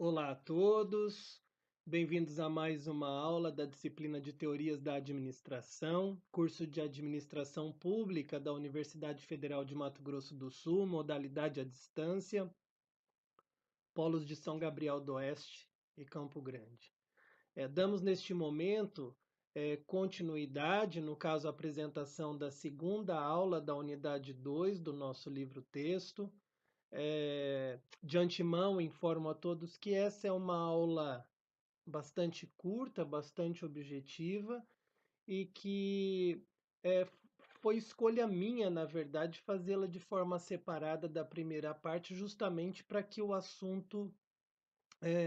Olá a todos, bem-vindos a mais uma aula da disciplina de Teorias da Administração, curso de Administração Pública da Universidade Federal de Mato Grosso do Sul, modalidade à distância, polos de São Gabriel do Oeste e Campo Grande. Damos neste momento continuidade, no caso, a apresentação da segunda aula da unidade 2 do nosso livro-texto. De antemão, informo a todos que essa é uma aula bastante curta, bastante objetiva e que é, foi escolha minha, na verdade, fazê-la de forma separada da primeira parte, justamente para que o assunto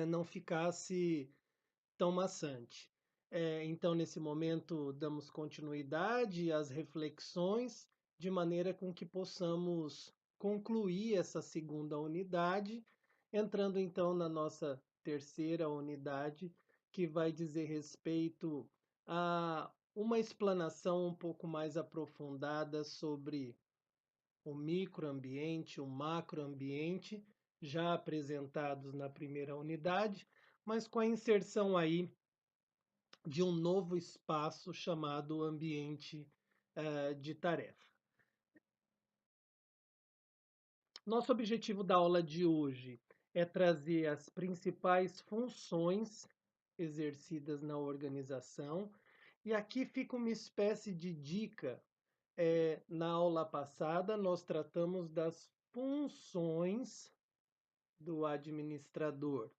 não ficasse tão maçante. Então, nesse momento, damos continuidade às reflexões, de maneira com que possamos concluir essa segunda unidade, entrando então na nossa terceira unidade, que vai dizer respeito a uma explanação um pouco mais aprofundada sobre o microambiente, o macroambiente, já apresentados na primeira unidade, mas com a inserção aí de um novo espaço chamado ambiente de tarefa. Nosso objetivo da aula de hoje é trazer as principais funções exercidas na organização, e aqui fica uma espécie de dica. Na aula passada, nós tratamos das funções do administrador,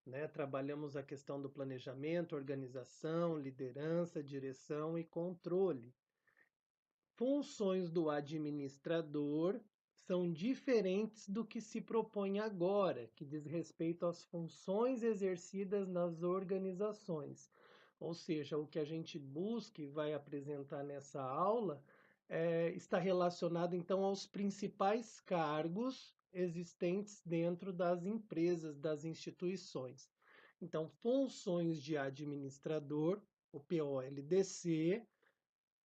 né? Trabalhamos a questão do planejamento, organização, liderança, direção e controle. Funções do administrador são diferentes do que se propõe agora, que diz respeito às funções exercidas nas organizações. Ou seja, o que a gente busca e vai apresentar nessa aula está relacionado então aos principais cargos existentes dentro das empresas, das instituições. Então, funções de administrador, o POLDC,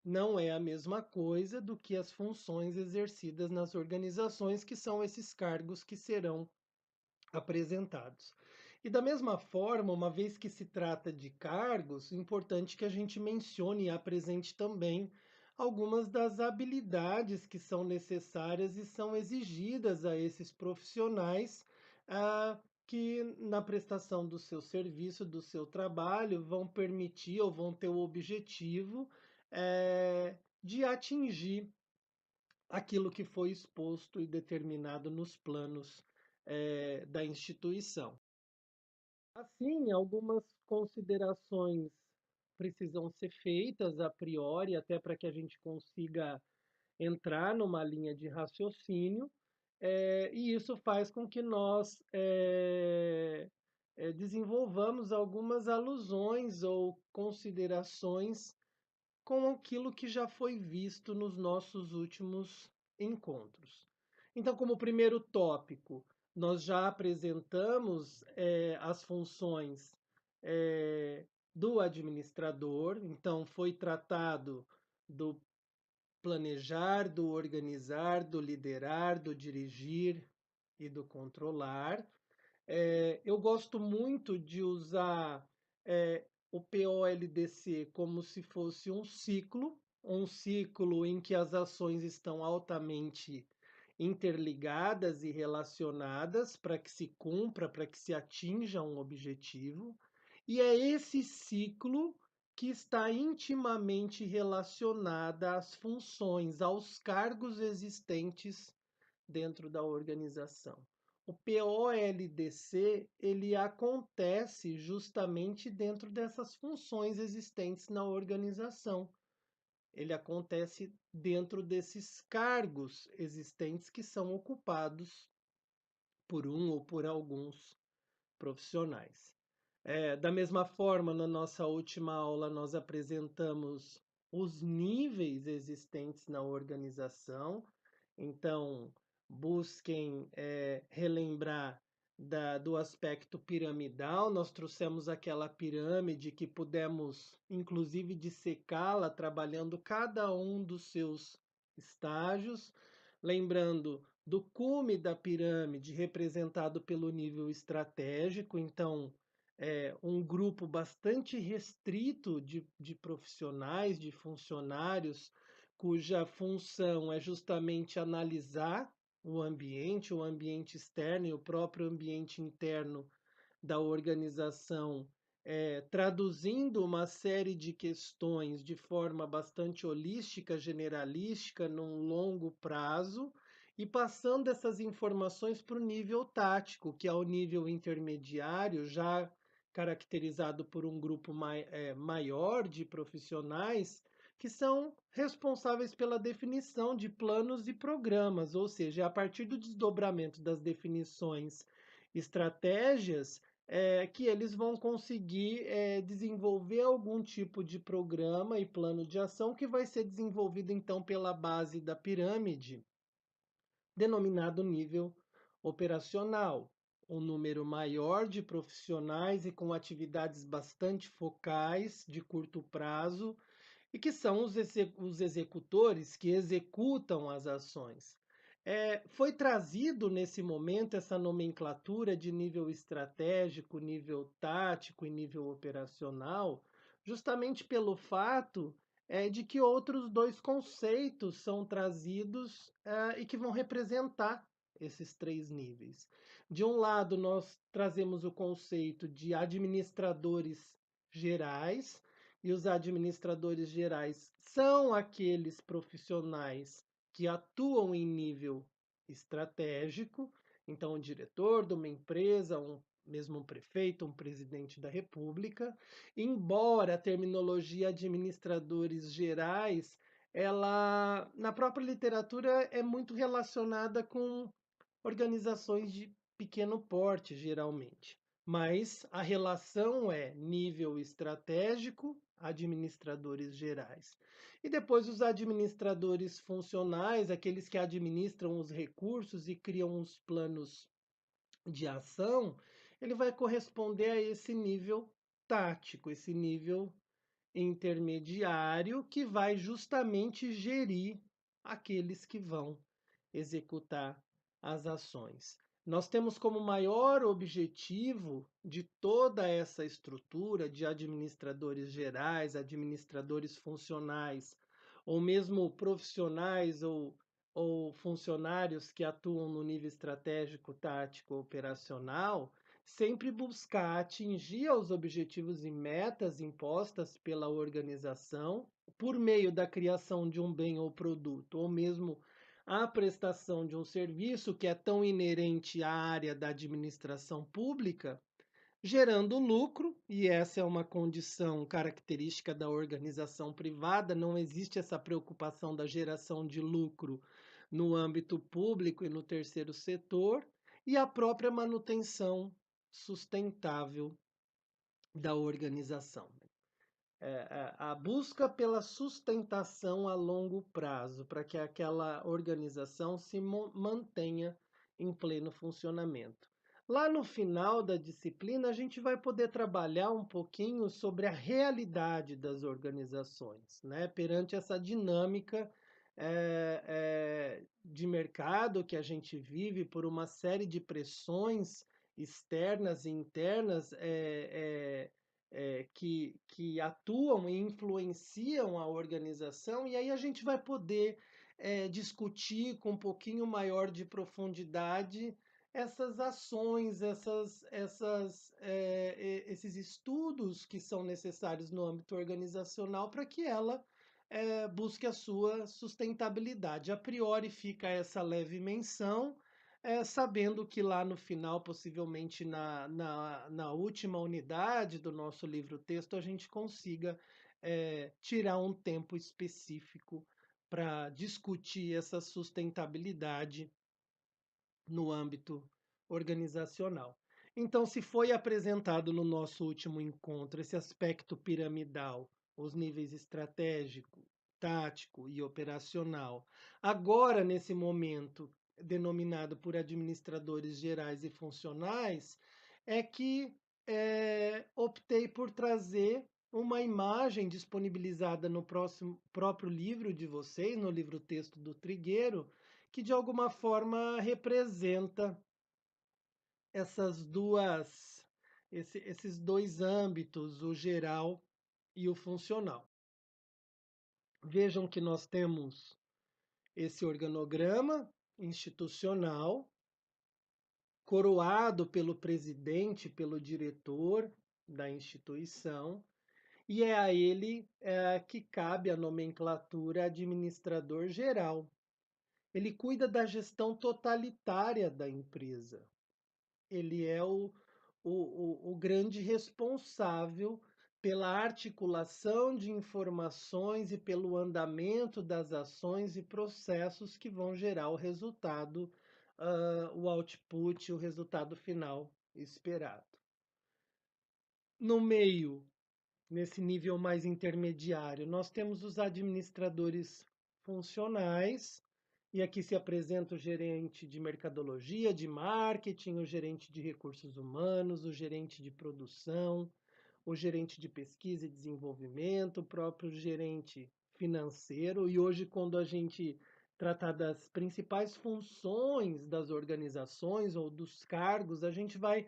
não é a mesma coisa do que as funções exercidas nas organizações, que são esses cargos que serão apresentados. E da mesma forma, uma vez que se trata de cargos, é importante que a gente mencione e apresente também algumas das habilidades que são necessárias e são exigidas a esses profissionais que na prestação do seu serviço, do seu trabalho, vão permitir ou vão ter o objetivo de atingir aquilo que foi exposto e determinado nos planos da instituição. Assim, algumas considerações precisam ser feitas a priori, até para que a gente consiga entrar numa linha de raciocínio, e isso faz com que nós desenvolvamos algumas alusões ou considerações com aquilo que já foi visto nos nossos últimos encontros. Então, como primeiro tópico, nós já apresentamos as funções do administrador, então foi tratado do planejar, do organizar, do liderar, do dirigir e do controlar. Eu gosto muito de usar o POLDC como se fosse um ciclo em que as ações estão altamente interligadas e relacionadas para que se cumpra, para que se atinja um objetivo. E é esse ciclo que está intimamente relacionada às funções, aos cargos existentes dentro da organização. O POLDC, ele acontece justamente dentro dessas funções existentes na organização. Ele acontece dentro desses cargos existentes que são ocupados por um ou por alguns profissionais. Da mesma forma, na nossa última aula, nós apresentamos os níveis existentes na organização. Então, busquem relembrar do aspecto piramidal. Nós trouxemos aquela pirâmide que pudemos, inclusive, dissecá-la, trabalhando cada um dos seus estágios. Lembrando do cume da pirâmide, representado pelo nível estratégico, então é um grupo bastante restrito de profissionais, de funcionários, cuja função é justamente analisar o ambiente externo e o próprio ambiente interno da organização, traduzindo uma série de questões de forma bastante holística, generalística, num longo prazo, e passando essas informações para o nível tático, que é o nível intermediário, já caracterizado por um grupo maior de profissionais que são responsáveis pela definição de planos e programas, ou seja, a partir do desdobramento das definições estratégias, que eles vão conseguir desenvolver algum tipo de programa e plano de ação que vai ser desenvolvido então pela base da pirâmide, denominado nível operacional. Um número maior de profissionais e com atividades bastante focais, de curto prazo, e que são os executores que executam as ações. Foi trazido nesse momento essa nomenclatura de nível estratégico, nível tático e nível operacional, justamente pelo fato de que outros dois conceitos são trazidos e que vão representar esses três níveis. De um lado, nós trazemos o conceito de administradores gerais, e os administradores gerais são aqueles profissionais que atuam em nível estratégico, então o diretor de uma empresa, mesmo um prefeito, um presidente da república, embora a terminologia administradores gerais, ela na própria literatura é muito relacionada com organizações de pequeno porte, geralmente. Mas a relação é nível estratégico, administradores gerais. E depois os administradores funcionais, aqueles que administram os recursos e criam os planos de ação, ele vai corresponder a esse nível tático, esse nível intermediário que vai justamente gerir aqueles que vão executar as ações. Nós temos como maior objetivo de toda essa estrutura de administradores gerais, administradores funcionais, ou mesmo profissionais ou funcionários que atuam no nível estratégico, tático, operacional, sempre buscar atingir os objetivos e metas impostas pela organização por meio da criação de um bem ou produto, ou mesmo a prestação de um serviço que é tão inerente à área da administração pública, gerando lucro, e essa é uma condição característica da organização privada, não existe essa preocupação da geração de lucro no âmbito público e no terceiro setor, e a própria manutenção sustentável da organização. A busca pela sustentação a longo prazo, para que aquela organização se mantenha em pleno funcionamento. Lá no final da disciplina, a gente vai poder trabalhar um pouquinho sobre a realidade das organizações, né? Perante essa dinâmica de mercado que a gente vive por uma série de pressões externas e internas que atuam e influenciam a organização, e aí a gente vai poder discutir com um pouquinho maior de profundidade essas ações, esses estudos que são necessários no âmbito organizacional para que ela busque a sua sustentabilidade. A priori fica essa leve menção, sabendo que lá no final, possivelmente na última unidade do nosso livro-texto, a gente consiga tirar um tempo específico para discutir essa sustentabilidade no âmbito organizacional. Então, se foi apresentado no nosso último encontro esse aspecto piramidal, os níveis estratégico, tático e operacional, agora, nesse momento denominado por administradores gerais e funcionais, é que optei por trazer uma imagem disponibilizada no próprio livro de vocês, no livro texto do Trigueiro, que de alguma forma representa essas duas, esses dois âmbitos, o geral e o funcional. Vejam que nós temos esse organograma institucional, coroado pelo presidente, pelo diretor da instituição, e é a ele que cabe a nomenclatura administrador geral. Ele cuida da gestão totalitária da empresa. Ele é o grande responsável pela articulação de informações e pelo andamento das ações e processos que vão gerar o resultado, o output, o resultado final esperado. No meio, nesse nível mais intermediário, nós temos os administradores funcionais, e aqui se apresenta o gerente de mercadologia, de marketing, o gerente de recursos humanos, o gerente de produção, o gerente de pesquisa e desenvolvimento, o próprio gerente financeiro. E hoje, quando a gente tratar das principais funções das organizações ou dos cargos, a gente vai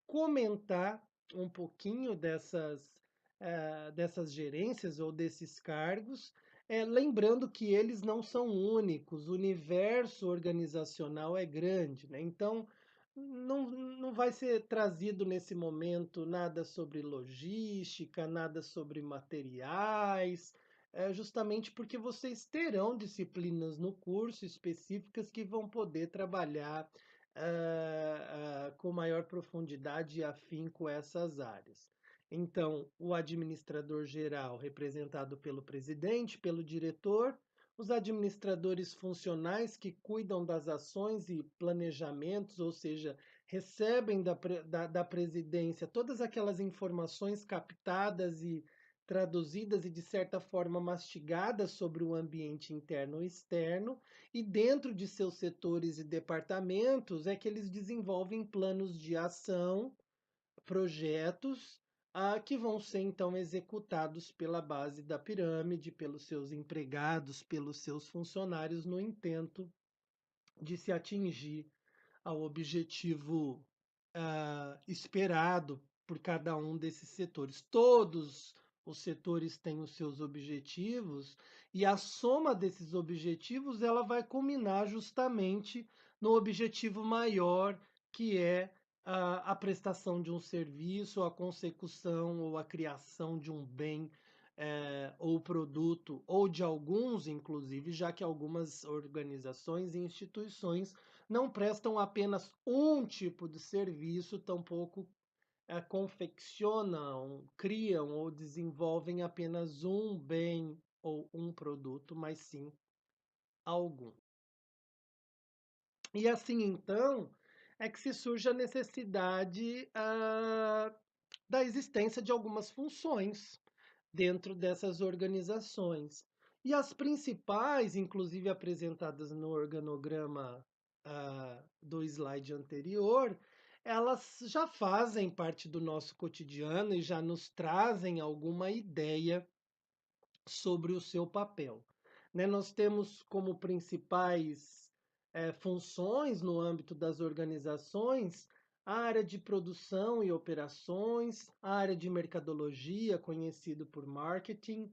comentar um pouquinho dessas gerências ou desses cargos, lembrando que eles não são únicos, o universo organizacional é grande, né? Então, não vai ser trazido nesse momento nada sobre logística, nada sobre materiais, justamente porque vocês terão disciplinas no curso específicas que vão poder trabalhar com maior profundidade e afinco essas áreas. Então, o administrador geral, representado pelo presidente, pelo diretor, os administradores funcionais que cuidam das ações e planejamentos, ou seja, recebem da presidência todas aquelas informações captadas e traduzidas e, de certa forma, mastigadas sobre o ambiente interno e externo, e dentro de seus setores e departamentos é que eles desenvolvem planos de ação, projetos, que vão ser então executados pela base da pirâmide, pelos seus empregados, pelos seus funcionários, no intento de se atingir ao objetivo esperado por cada um desses setores. Todos os setores têm os seus objetivos e a soma desses objetivos ela vai culminar justamente no objetivo maior, que é a prestação de um serviço, a consecução ou a criação de um bem ou produto, ou de alguns, inclusive, já que algumas organizações e instituições não prestam apenas um tipo de serviço, tampouco confeccionam, criam ou desenvolvem apenas um bem ou um produto, mas sim algum. E assim, então, é que se surge a necessidade da existência de algumas funções dentro dessas organizações. E as principais, inclusive apresentadas no organograma do slide anterior, elas já fazem parte do nosso cotidiano e já nos trazem alguma ideia sobre o seu papel. Né? Nós temos como principais funções no âmbito das organizações a área de produção e operações, a área de mercadologia, conhecido por marketing,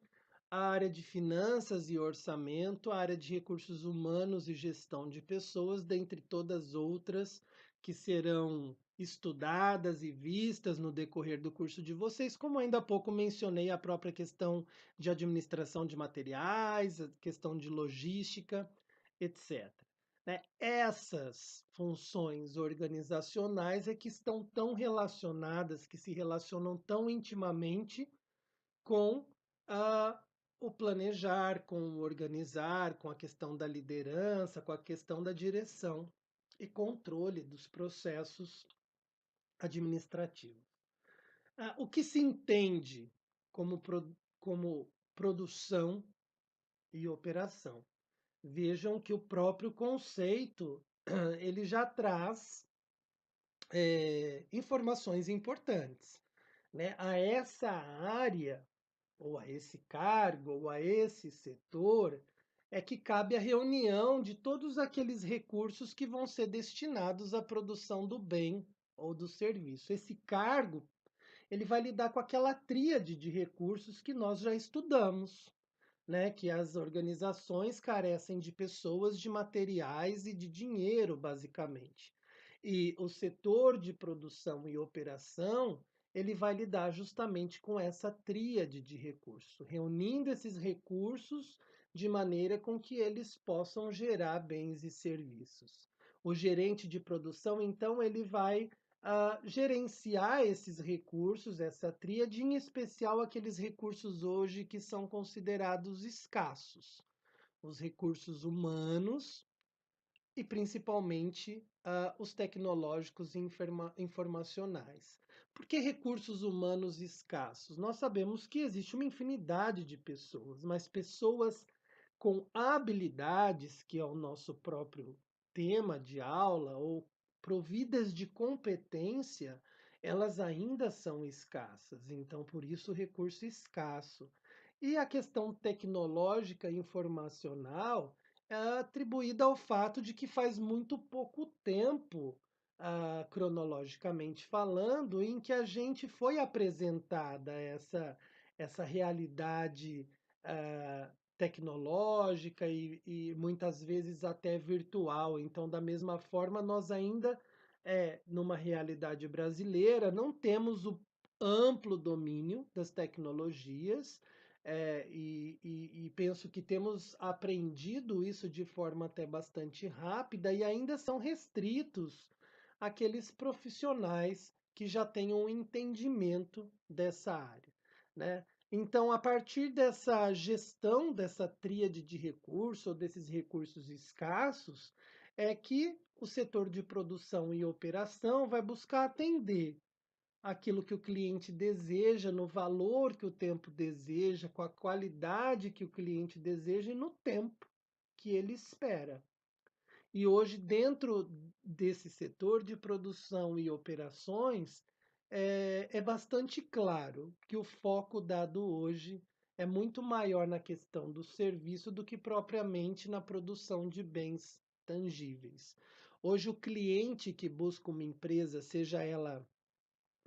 a área de finanças e orçamento, a área de recursos humanos e gestão de pessoas, dentre todas outras que serão estudadas e vistas no decorrer do curso de vocês, como ainda há pouco mencionei a própria questão de administração de materiais, a questão de logística, etc. Né? Essas funções organizacionais é que estão tão relacionadas, que se relacionam tão intimamente com ah, o planejar, com o organizar, com a questão da liderança, com a questão da direção e controle dos processos administrativos. O que se entende como produção e operação? Vejam que o próprio conceito ele já traz informações importantes, né? A essa área, ou a esse cargo, ou a esse setor, é que cabe a reunião de todos aqueles recursos que vão ser destinados à produção do bem ou do serviço. Esse cargo, ele vai lidar com aquela tríade de recursos que nós já estudamos, né? Que as organizações carecem de pessoas, de materiais e de dinheiro, basicamente. E o setor de produção e operação, ele vai lidar justamente com essa tríade de recursos, reunindo esses recursos de maneira com que eles possam gerar bens e serviços. O gerente de produção, então, ele vai gerenciar esses recursos, essa tríade, em especial aqueles recursos hoje que são considerados escassos, os recursos humanos e principalmente os tecnológicos e informacionais. Por que recursos humanos escassos? Nós sabemos que existe uma infinidade de pessoas, mas pessoas com habilidades, que é o nosso próprio tema de aula, ou providas de competência, elas ainda são escassas. Então, por isso, o recurso escasso. E a questão tecnológica e informacional é atribuída ao fato de que faz muito pouco tempo, cronologicamente falando, em que a gente foi apresentada essa realidade tecnológica e muitas vezes até virtual. Então, da mesma forma, nós ainda, numa realidade brasileira, não temos o amplo domínio das tecnologias, e penso que temos aprendido isso de forma até bastante rápida e ainda são restritos aqueles profissionais que já tenham um entendimento dessa área, né? Então, a partir dessa gestão dessa tríade de recursos ou desses recursos escassos, é que o setor de produção e operação vai buscar atender aquilo que o cliente deseja, no valor que o tempo deseja, com a qualidade que o cliente deseja e no tempo que ele espera. E hoje, dentro desse setor de produção e operações, é bastante claro que o foco dado hoje é muito maior na questão do serviço do que propriamente na produção de bens tangíveis. Hoje, o cliente que busca uma empresa, seja ela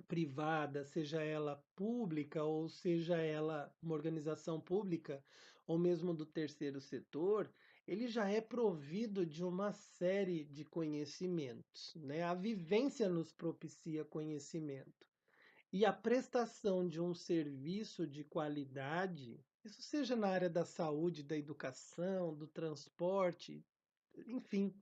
privada, seja ela pública ou seja ela uma organização pública ou mesmo do terceiro setor, ele já é provido de uma série de conhecimentos, né? A vivência nos propicia conhecimento. E a prestação de um serviço de qualidade, isso seja na área da saúde, da educação, do transporte, enfim,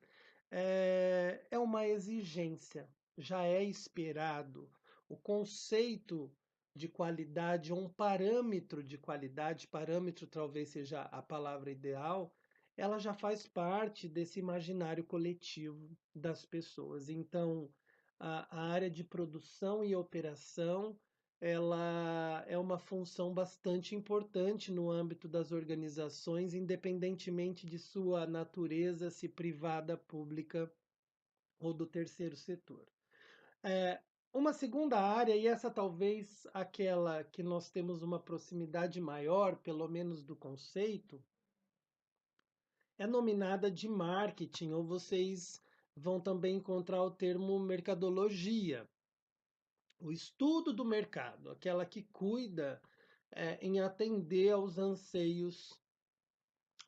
é uma exigência, já é esperado. O conceito de qualidade, ou um parâmetro de qualidade, parâmetro talvez seja a palavra ideal, ela já faz parte desse imaginário coletivo das pessoas. Então, a área de produção e operação, ela é uma função bastante importante no âmbito das organizações, independentemente de sua natureza, se privada, pública ou do terceiro setor. É, uma segunda área, e essa talvez aquela que nós temos uma proximidade maior, pelo menos do conceito, é nominada de marketing, ou vocês vão também encontrar o termo mercadologia, o estudo do mercado, aquela que cuida em atender aos anseios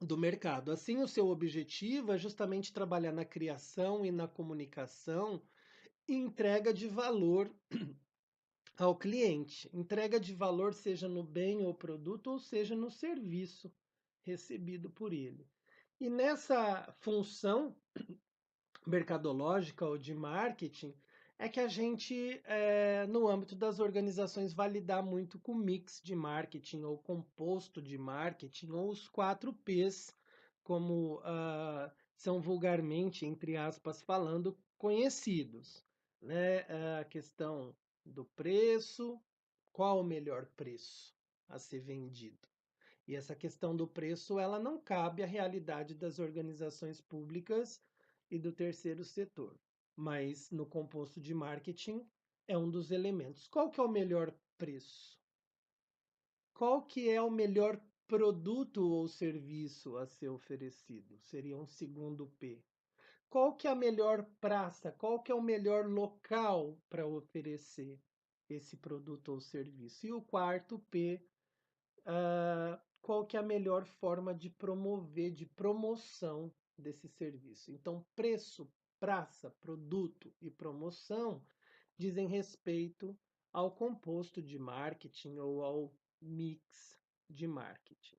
do mercado. Assim, o seu objetivo é justamente trabalhar na criação e na comunicação e entrega de valor ao cliente. Entrega de valor, seja no bem ou produto, ou seja no serviço recebido por ele. E nessa função mercadológica ou de marketing, é que a gente, no âmbito das organizações, vai lidar muito com mix de marketing ou composto de marketing, ou os 4 Ps, como são vulgarmente, entre aspas, falando, conhecidos. Né? A questão do preço, qual o melhor preço a ser vendido? E essa questão do preço, ela não cabe à realidade das organizações públicas e do terceiro setor, mas no composto de marketing é um dos elementos. Qual que é o melhor preço? Qual que é o melhor produto ou serviço a ser oferecido? Seria um segundo P. Qual que é a melhor praça? Qual que é o melhor local para oferecer esse produto ou serviço? E o quarto P, qual que é a melhor forma de promover, de promoção desse serviço? Então, preço, praça, produto e promoção dizem respeito ao composto de marketing ou ao mix de marketing.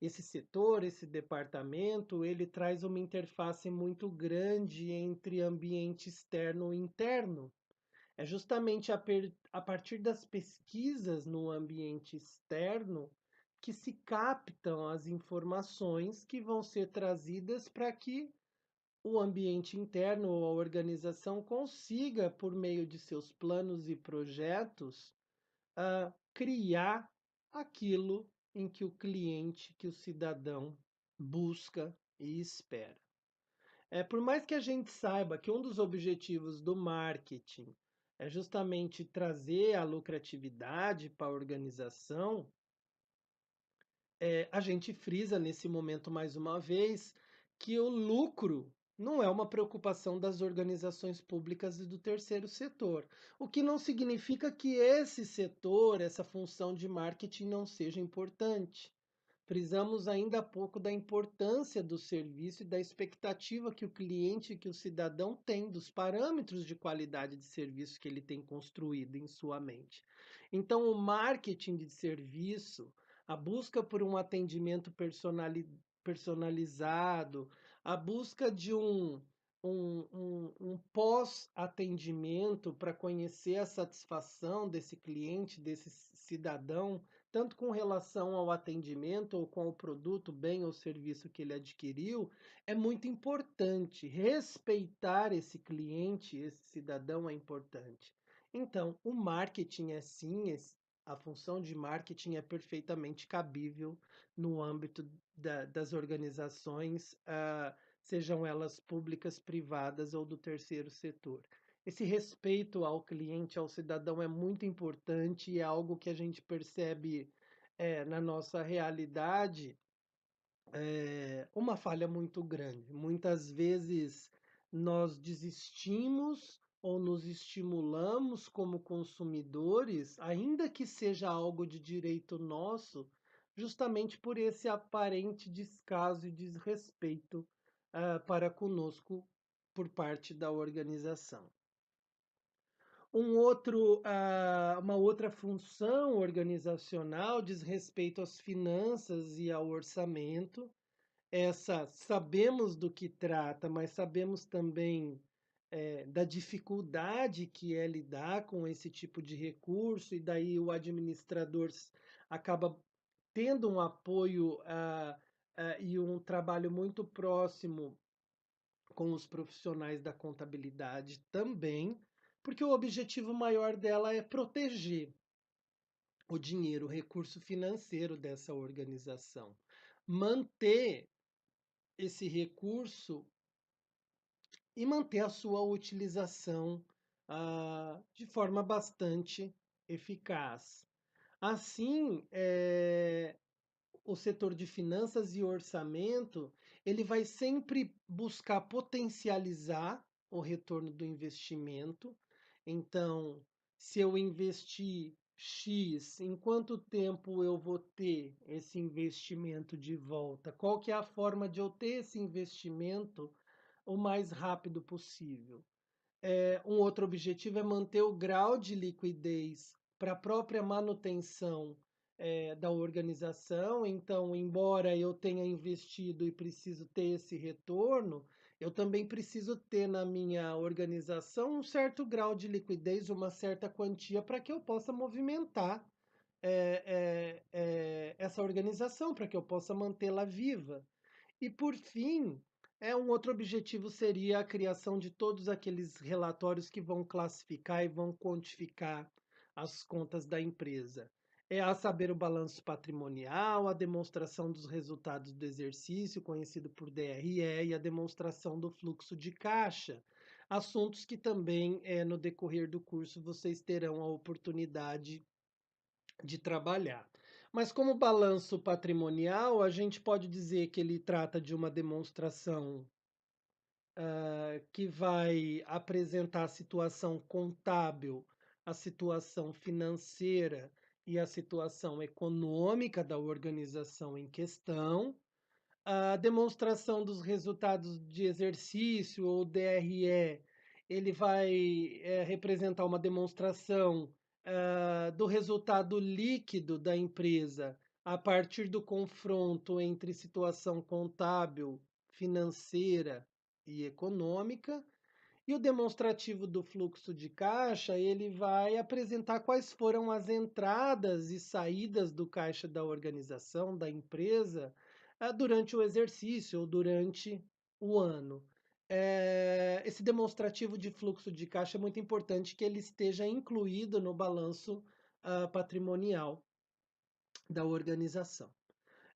Esse setor, esse departamento, ele traz uma interface muito grande entre ambiente externo e interno. É justamente a partir das pesquisas no ambiente externo que se captam as informações que vão ser trazidas para que o ambiente interno ou a organização consiga, por meio de seus planos e projetos, criar aquilo em que o cliente, que o cidadão busca e espera. Por mais que a gente saiba que um dos objetivos do marketing é justamente trazer a lucratividade para a organização, a gente frisa nesse momento mais uma vez que o lucro não é uma preocupação das organizações públicas e do terceiro setor, o que não significa que esse setor, essa função de marketing não seja importante. Frisamos ainda há pouco da importância do serviço e da expectativa que o cliente, que o cidadão tem, dos parâmetros de qualidade de serviço que ele tem construído em sua mente. Então, o marketing de serviço, a busca por um atendimento personalizado, a busca de um pós-atendimento para conhecer a satisfação desse cliente, desse cidadão, tanto com relação ao atendimento ou com o produto, bem ou serviço que ele adquiriu, é muito importante. Respeitar esse cliente, esse cidadão é importante. Então, o marketing é sim, a função de marketing é perfeitamente cabível no âmbito das organizações, sejam elas públicas, privadas ou do terceiro setor. Esse respeito ao cliente, ao cidadão, é muito importante e é algo que a gente percebe na nossa realidade uma falha muito grande. Muitas vezes nós desistimos ou nos estimulamos como consumidores, ainda que seja algo de direito nosso, justamente por esse aparente descaso e desrespeito para conosco por parte da organização. Uma outra função organizacional diz respeito às finanças e ao orçamento. Essa sabemos do que trata, mas sabemos também da dificuldade que é lidar com esse tipo de recurso, e daí o administrador acaba tendo um apoio e um trabalho muito próximo com os profissionais da contabilidade também, porque o objetivo maior dela é proteger o dinheiro, o recurso financeiro dessa organização, manter esse recurso e manter a sua utilização de forma bastante eficaz. Assim, o setor de finanças e orçamento, ele vai sempre buscar potencializar o retorno do investimento. Então, se eu investir X, em quanto tempo eu vou ter esse investimento de volta? Qual que é a forma de eu ter esse investimento o mais rápido possível? Um outro objetivo é manter o grau de liquidez para a própria manutenção da organização. Então, embora eu tenha investido e preciso ter esse retorno, eu também preciso ter na minha organização um certo grau de liquidez, uma certa quantia para que eu possa movimentar essa organização, para que eu possa mantê-la viva. E por fim, um outro objetivo seria a criação de todos aqueles relatórios que vão classificar e vão quantificar as contas da empresa. A saber, o balanço patrimonial, a demonstração dos resultados do exercício, conhecido por DRE, e a demonstração do fluxo de caixa. Assuntos que também, no decorrer do curso, vocês terão a oportunidade de trabalhar. Mas como balanço patrimonial, a gente pode dizer que ele trata de uma demonstração que vai apresentar a situação contábil, a situação financeira e a situação econômica da organização em questão. A demonstração dos resultados de exercício, ou DRE, ele vai representar uma demonstração do resultado líquido da empresa a partir do confronto entre situação contábil, financeira e econômica. E o demonstrativo do fluxo de caixa, ele vai apresentar quais foram as entradas e saídas do caixa da organização, da empresa, durante o exercício ou durante o ano. Esse demonstrativo de fluxo de caixa é muito importante que ele esteja incluído no balanço patrimonial da organização.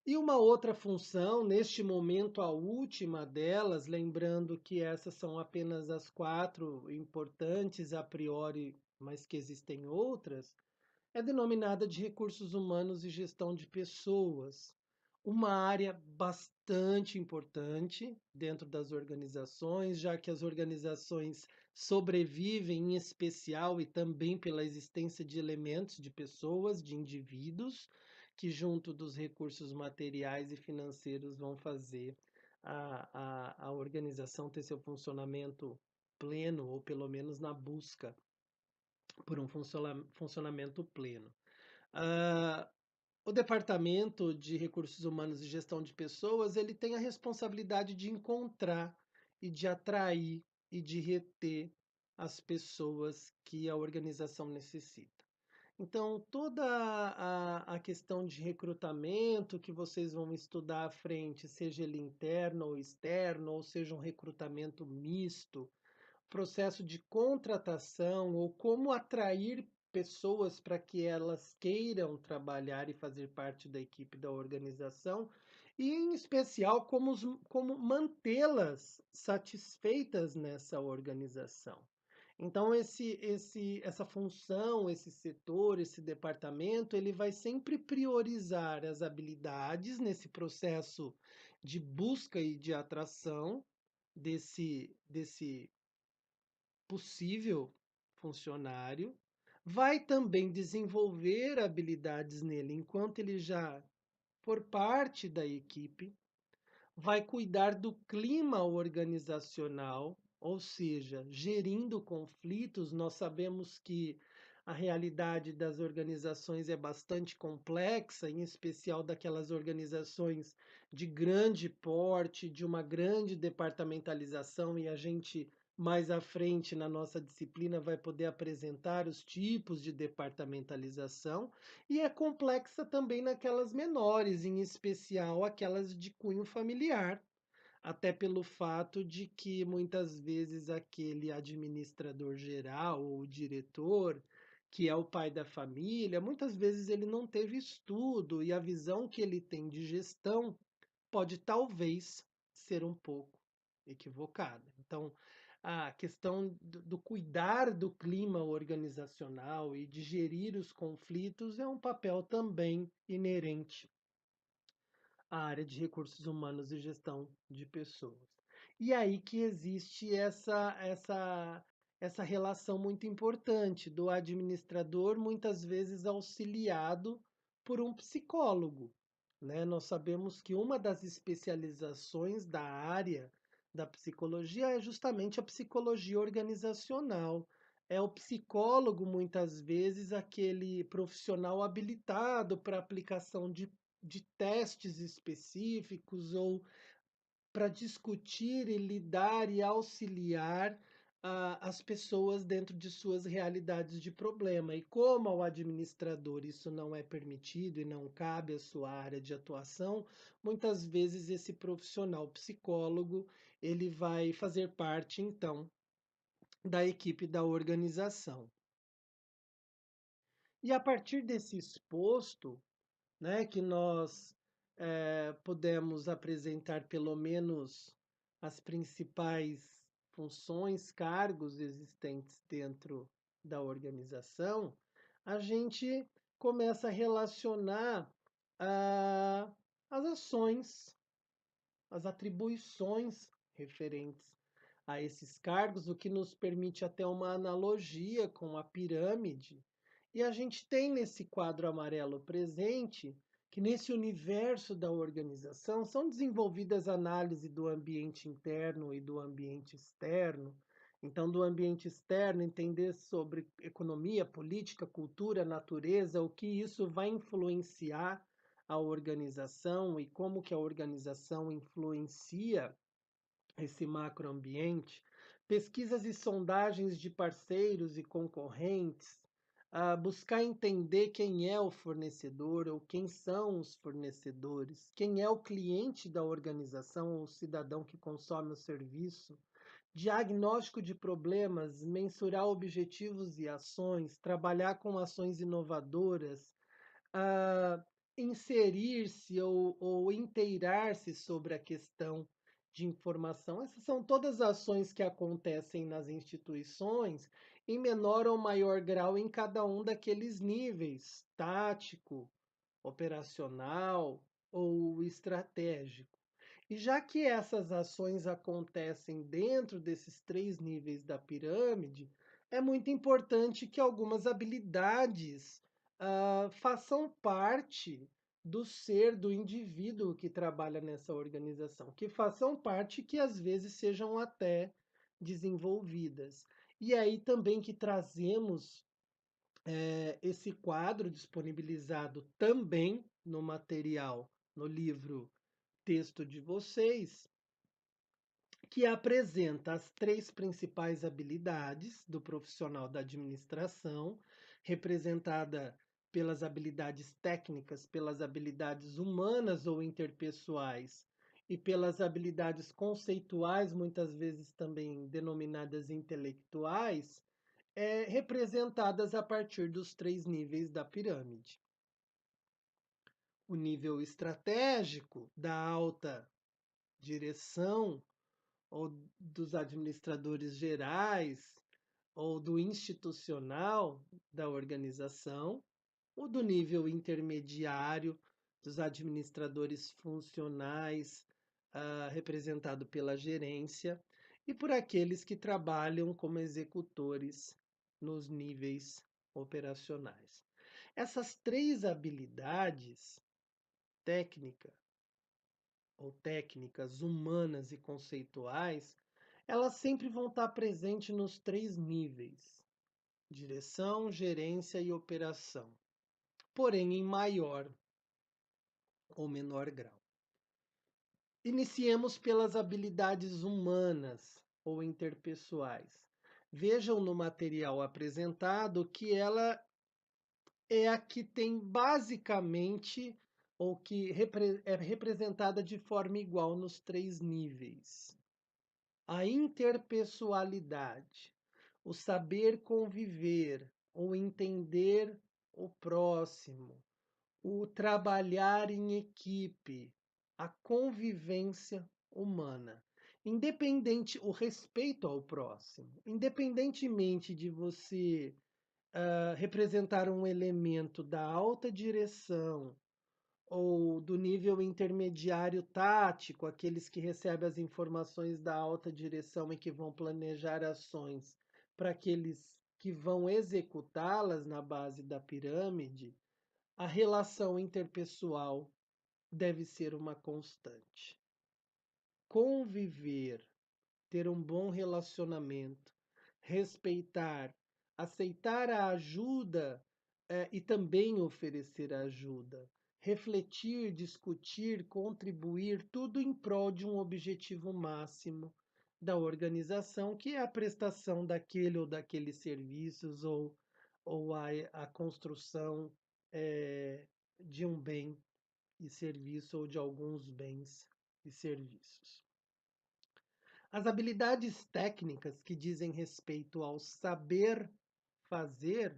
E uma outra função, neste momento a última delas, lembrando que essas são apenas as quatro importantes a priori, mas que existem outras, é denominada de recursos humanos e gestão de pessoas. Uma área bastante importante dentro das organizações, já que as organizações sobrevivem em especial e também pela existência de elementos, de pessoas, de indivíduos, que junto dos recursos materiais e financeiros vão fazer a organização ter seu funcionamento pleno, ou pelo menos na busca por um funcionamento pleno. Ah, o Departamento de Recursos Humanos e Gestão de Pessoas, ele tem a responsabilidade de encontrar e de atrair e de reter as pessoas que a organização necessita. Então, toda a questão de recrutamento que vocês vão estudar à frente, seja ele interno ou externo, ou seja um recrutamento misto, processo de contratação ou como atrair pessoas para que elas queiram trabalhar e fazer parte da equipe da organização, e em especial como mantê-las satisfeitas nessa organização. Então essa função, esse setor, esse departamento, ele vai sempre priorizar as habilidades nesse processo de busca e de atração desse possível funcionário, vai também desenvolver habilidades nele enquanto ele já for parte da equipe, vai cuidar do clima organizacional, ou seja, gerindo conflitos. Nós sabemos que a realidade das organizações é bastante complexa, em especial daquelas organizações de grande porte, de uma grande departamentalização, e a gente mais à frente na nossa disciplina vai poder apresentar os tipos de departamentalização, e é complexa também naquelas menores, em especial aquelas de cunho familiar, até pelo fato de que muitas vezes aquele administrador geral ou diretor, que é o pai da família, muitas vezes ele não teve estudo e a visão que ele tem de gestão pode talvez ser um pouco equivocada. Então, a questão do cuidar do clima organizacional e de gerir os conflitos é um papel também inerente à área de recursos humanos e gestão de pessoas. E aí que existe essa relação muito importante do administrador, muitas vezes auxiliado por um psicólogo, né? Nós sabemos que uma das especializações da área da psicologia é justamente a psicologia organizacional. É o psicólogo, muitas vezes, aquele profissional habilitado para aplicação de testes específicos ou para discutir e lidar e auxiliar as pessoas dentro de suas realidades de problema. E como ao administrador isso não é permitido e não cabe à sua área de atuação, muitas vezes esse profissional psicólogo ele vai fazer parte então da equipe da organização. E a partir desse exposto, né, que nós pudemos apresentar pelo menos as principais funções, cargos existentes dentro da organização, a gente começa a relacionar ah, as ações, as atribuições referentes a esses cargos, o que nos permite até uma analogia com a pirâmide. E a gente tem nesse quadro amarelo presente que nesse universo da organização são desenvolvidas análise do ambiente interno e do ambiente externo. Então, do ambiente externo, entender sobre economia, política, cultura, natureza, o que isso vai influenciar a organização e como que a organização influencia esse macroambiente, pesquisas e sondagens de parceiros e concorrentes, buscar entender quem é o fornecedor ou quem são os fornecedores, quem é o cliente da organização ou o cidadão que consome o serviço, diagnóstico de problemas, mensurar objetivos e ações, trabalhar com ações inovadoras, ah, inserir-se ou inteirar-se sobre a questão de informação. Essas são todas ações que acontecem nas instituições em menor ou maior grau em cada um daqueles níveis, tático, operacional ou estratégico. E já que essas ações acontecem dentro desses três níveis da pirâmide, é muito importante que algumas habilidades façam parte do ser do indivíduo que trabalha nessa organização, que façam parte que às vezes sejam até desenvolvidas. E aí também que trazemos esse quadro disponibilizado também no material, no livro texto de vocês, que apresenta as três principais habilidades do profissional da administração, representada pelas habilidades técnicas, pelas habilidades humanas ou interpessoais e pelas habilidades conceituais, muitas vezes também denominadas intelectuais, representadas a partir dos três níveis da pirâmide. O nível estratégico, da alta direção, ou dos administradores gerais, ou do institucional da organização, ou do nível intermediário, dos administradores funcionais, representado pela gerência, e por aqueles que trabalham como executores nos níveis operacionais. Essas três habilidades, técnica ou técnicas humanas e conceituais, elas sempre vão estar presentes nos três níveis: direção, gerência e operação, porém em maior ou menor grau. Iniciemos pelas habilidades humanas ou interpessoais. Vejam no material apresentado que ela é a que tem basicamente ou que é representada de forma igual nos três níveis. A interpessoalidade, o saber conviver, o entender o próximo, o trabalhar em equipe, a convivência humana. Independente, o respeito ao próximo, independentemente de você representar um elemento da alta direção ou do nível intermediário tático, aqueles que recebem as informações da alta direção e que vão planejar ações para aqueles que vão executá-las na base da pirâmide, a relação interpessoal deve ser uma constante. Conviver, ter um bom relacionamento, respeitar, aceitar a ajuda e também oferecer ajuda, refletir, discutir, contribuir, tudo em prol de um objetivo máximo da organização, que é a prestação daquele ou daqueles serviços ou a construção de um bem e serviço ou de alguns bens e serviços. As habilidades técnicas que dizem respeito ao saber fazer,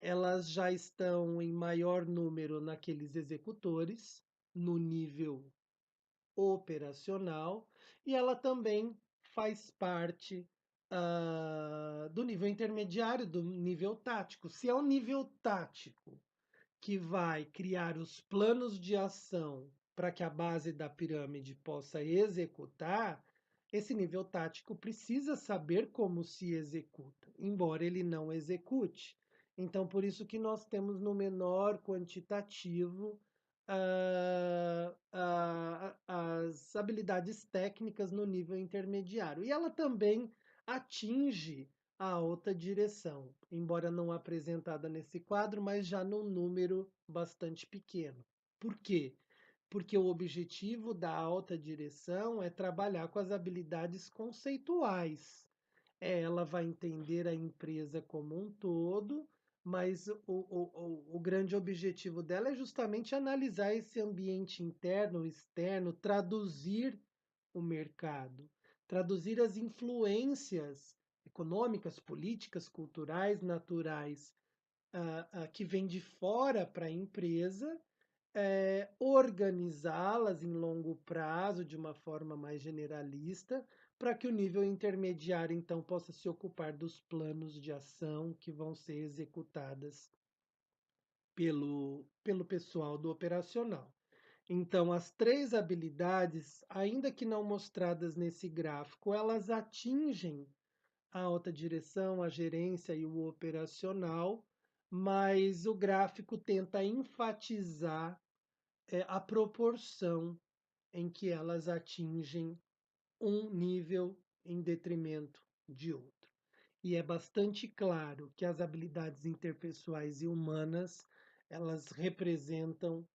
elas já estão em maior número naqueles executores, no nível operacional, e ela também faz parte do nível intermediário, do nível tático. Se é o nível tático que vai criar os planos de ação para que a base da pirâmide possa executar, esse nível tático precisa saber como se executa, embora ele não execute. Então, por isso que nós temos no menor quantitativo as habilidades técnicas no nível intermediário. E ela também atinge a alta direção, embora não apresentada nesse quadro, mas já num número bastante pequeno. Por quê? Porque o objetivo da alta direção é trabalhar com as habilidades conceituais. Ela vai entender a empresa como um todo, mas o grande objetivo dela é justamente analisar esse ambiente interno, externo, traduzir o mercado, traduzir as influências econômicas, políticas, culturais, naturais, que vêm de fora para a empresa, organizá-las em longo prazo, de uma forma mais generalista, para que o nível intermediário, então, possa se ocupar dos planos de ação que vão ser executadas pelo pessoal do operacional. Então, as três habilidades, ainda que não mostradas nesse gráfico, elas atingem a alta direção, a gerência e o operacional, mas o gráfico tenta enfatizar a proporção em que elas atingem um nível em detrimento de outro. E é bastante claro que as habilidades interpessoais e humanas, elas representam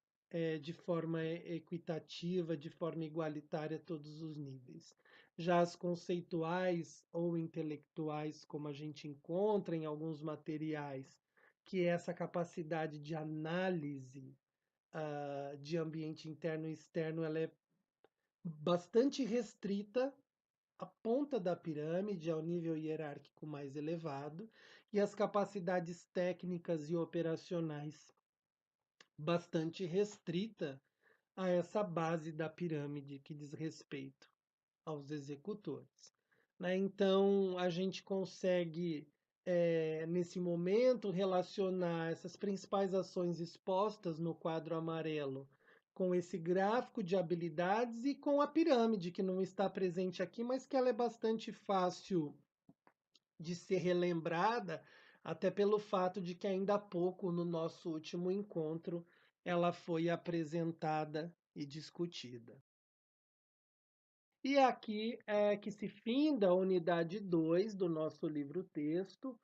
de forma equitativa, de forma igualitária todos os níveis. Já as conceituais ou intelectuais, como a gente encontra em alguns materiais, que é essa capacidade de análise de ambiente interno e externo, ela é bastante restrita à ponta da pirâmide, ao nível hierárquico mais elevado, e as capacidades técnicas e operacionais bastante restrita a essa base da pirâmide que diz respeito aos executores. Né? Então, a gente consegue, nesse momento, relacionar essas principais ações expostas no quadro amarelo com esse gráfico de habilidades e com a pirâmide, que não está presente aqui, mas que ela é bastante fácil de ser relembrada, até pelo fato de que ainda há pouco, no nosso último encontro, ela foi apresentada e discutida. E aqui é que se finda a unidade 2 do nosso livro-texto.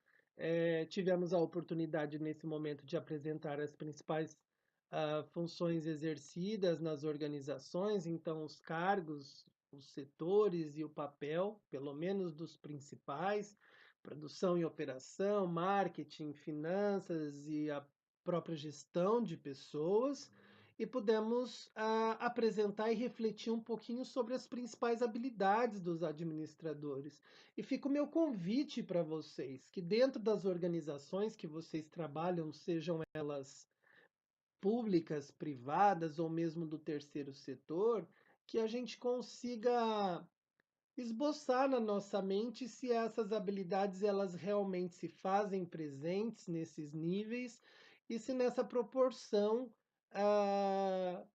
Tivemos a oportunidade, nesse momento, de apresentar as principais funções exercidas nas organizações, então, os cargos, os setores e o papel, pelo menos dos principais, produção e operação, marketing, finanças e a própria gestão de pessoas e pudemos apresentar e refletir um pouquinho sobre as principais habilidades dos administradores. E fica o meu convite para vocês, que dentro das organizações que vocês trabalham, sejam elas públicas, privadas ou mesmo do terceiro setor, que a gente consiga esboçar na nossa mente se essas habilidades elas realmente se fazem presentes nesses níveis e se nessa proporção ah,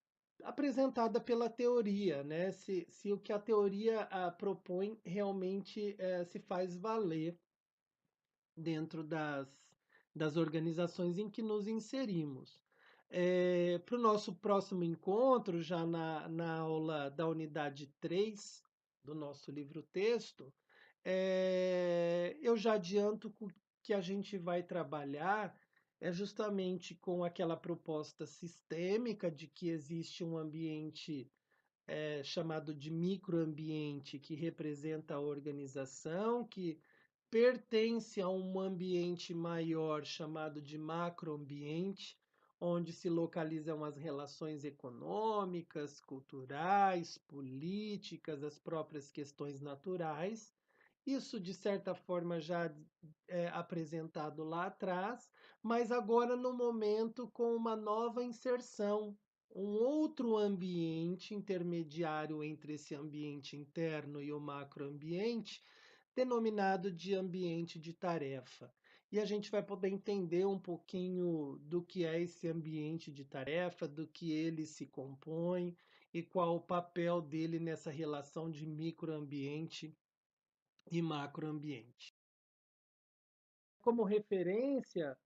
apresentada pela teoria, né? Se o que a teoria propõe realmente se faz valer dentro das organizações em que nos inserimos. Para o nosso próximo encontro, já na aula da unidade 3 do nosso livro-texto, eu já adianto que a gente vai trabalhar justamente com aquela proposta sistêmica de que existe um ambiente chamado de microambiente que representa a organização, que pertence a um ambiente maior chamado de macroambiente, onde se localizam as relações econômicas, culturais, políticas, as próprias questões naturais. Isso, de certa forma, já é apresentado lá atrás, mas agora no momento com uma nova inserção, um outro ambiente intermediário entre esse ambiente interno e o macroambiente, denominado de ambiente de tarefa. e a gente vai poder entender um pouquinho do que é esse ambiente de tarefa, do que ele se compõe e qual o papel dele nessa relação de microambiente e macroambiente. Como referência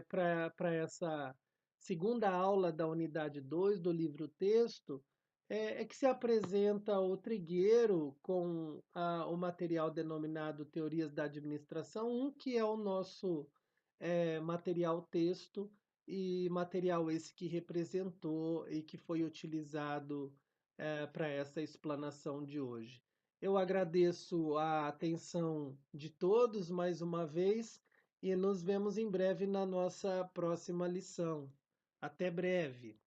para essa segunda aula da unidade 2 do livro-texto, é que se apresenta o trigueiro com o material denominado Teorias da Administração 1, que é o nosso material texto, e material esse que representou e que foi utilizado para essa explanação de hoje. Eu agradeço a atenção de todos mais uma vez e nos vemos em breve na nossa próxima lição. Até breve!